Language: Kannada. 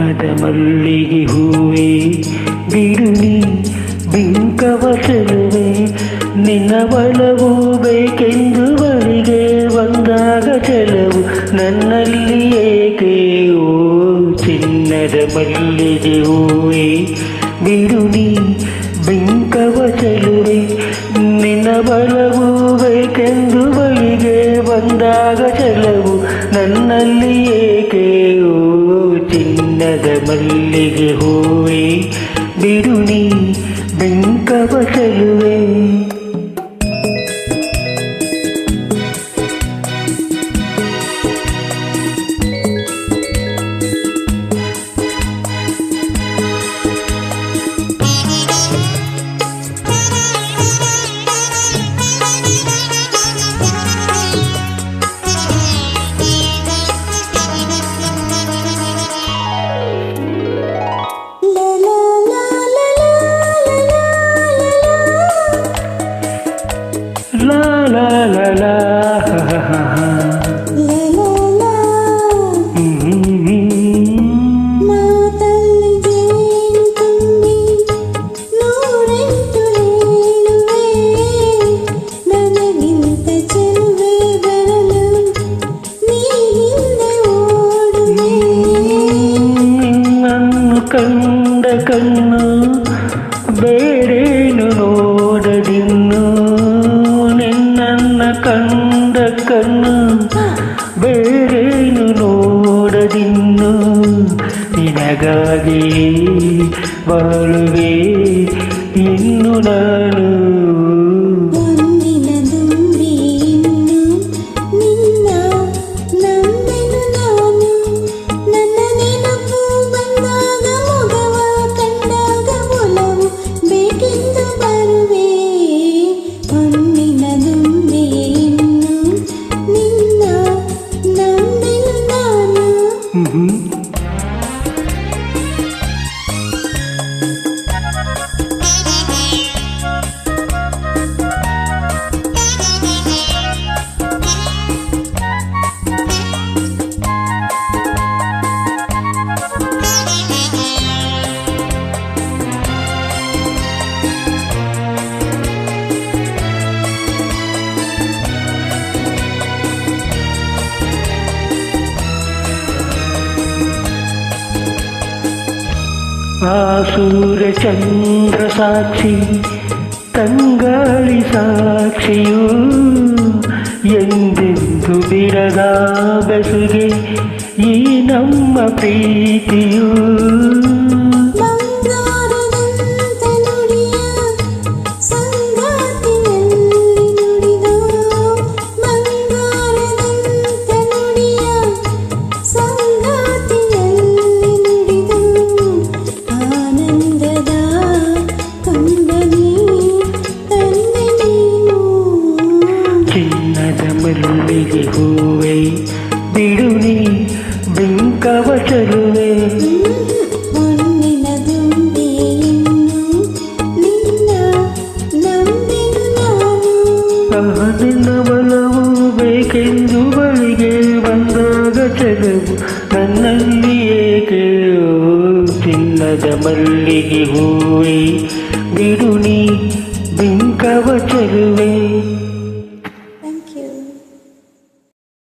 ಚಿನ್ನದ ಮಲ್ಲಿಗೆ ಹೂವೇ ಬಿಡುನಿ ಬಿಂಕವ ಚೆಲುವೆ ನಿನ್ನ ಒಲವು ಬೇಕೆಂದು ಬಳಿಗೆ ಬಂದಾಗ ಚೆಲವು ನನ್ನಲ್ಲಿ ಏಕೆ ಓ ಚಿನ್ನದ ಮಲ್ಲಿಗೆ ಹೂವೇ ಬಿಡುನಿ ಬಿಂಕವ ಚೆಲುವೆ ನಿನ್ನ ಒಲವು ಬೇಕೆಂದು ಬಳಿಗೆ ಬಂದಾಗ ಚೆಲವು ನನ್ನಲ್ಲಿ ಏಕೆ ಓ ಚಿನ್ನದ ಮಲ್ಲಿಗೆ ಹೂವೇ ಬಿಡುನಿ ಬಿಂಕವ ಚೆಲುವೆ La la la la ha ha ha la la la ಮಾತಲ್ಲಿ ಜೇನು ತುಂಬಿ ನೂರೆಂಟು ಹೇಳುವೆ ನನಗಿಂತ ಚೆಲುವೆ ಬರಲು ನೀ ಹಿಂದೆ ಓಡುವೆ ನಿನ್ನನ್ನು ಕಂಡ ಕಣ್ಣು ಬೇರೇನು ನೋಡದಿನ್ನು ಕಂಡ ಕಣ್ಣು ಬೇರೇನು ನೋಡದಿನ್ನು ನಿನಗಾಗಿ ಬಾಳುವೆ ಇನ್ನು ನಾನು ಒಂದಿನ ದುಂಬಿ ಇನ್ನು ನಿನ್ನ ನಂಬೆನು ನಾನು ನನ್ನ ನೆನಪು ಬಂದಾಗ ಮೊಗವ ಕಂಡಾಗ ಒಲವು ಬೇಕೆಂದು ಬರುವೆ ಒಂದಿನ ದುಂಬಿ ಇನ್ನು ನಿನ್ನ ನಂಬೆನು ನಾನು ಆ ಸೂರ್ಯ ಚಂದ್ರ ಸಾಕ್ಷಿ ತಂಗಾಳಿ ಸಾಕ್ಷಿಯು ಎಂದೆಂದು ಬಿಡದ ಬೆಸುಗೆ ಈ ನಮ್ಮ ಪ್ರೀತಿಯು ಬಂಗಾರದಂತ ನುಡಿಯ ಸಂಗಾತಿಯಲ್ಲಿ ನುಡಿದ ಬಂಗಾರದಂತ ನುಡಿಯ ಸಂಗಾತಿಯಲ್ಲಿ ನುಡಿದ ಆನಂದದ ಕಂಬನಿ ತಂದೆ ನೀನು ಚಿನ್ನದ ಮಲ್ಲಿಗೆ ಹೂವೇ ಬಿಡುನಿ ಬಿಂಕವ ಚೆಲುವೆ ಹೊನ್ನಿನ ದುಂಬಿ ಇನ್ನು ನಿನ್ನ ನಂಬೆನು ನಾನು ನಿನ್ನ ಒಲವು ಬೇಕೆಂದು ಬಳಿಗೆ ಬಂದಾಗ ಚೆಲವು ನನ್ನಲ್ಲಿ ಏಕೆ ಓ ಚಿನ್ನದ ಮಲ್ಲಿಗೆ ಹೂವೇ ಬಿಡುನಿ ಬಿಂಕವ ಚೆಲುವೆ